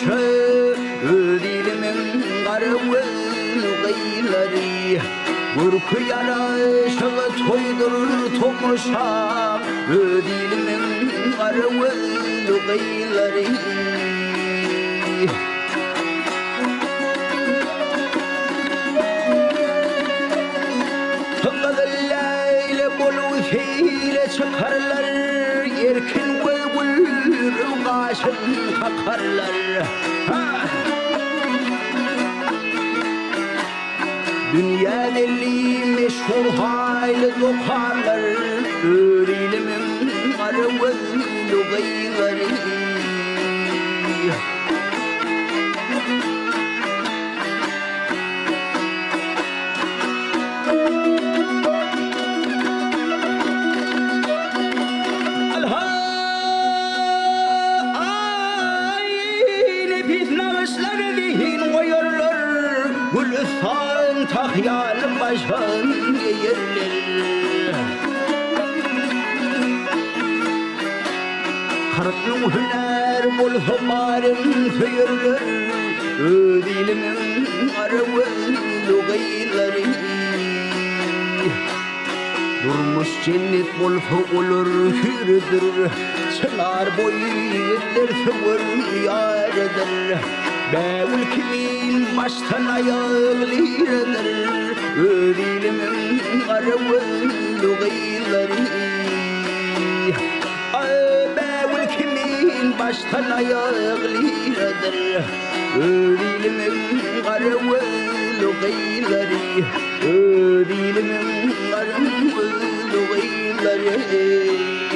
başı dilimin karıvı gıyları Gürkü yaraşığı toydurur tokuşam dilimin karıvı gıyları Fiile çıkarlar, erkin bülbül başın kakarlar. Dünya deli meşhur hayli dokarlar, ilimin arıvı lugayları. Gülüstan tahyal başın yerler Kartın hüner bulsa barın tüyürler Dilimin arıvı lugayları Durmuş cennet bulsa olur hürüdür Çınar boyu yedir sıvır yarıdır Bevül kimin baştan ayağlıdır Dilimin arıvı lugayları Bevül kimin baştan ayağlıdır Dilimin arıvı lugayları Dilimin arıvı lugayları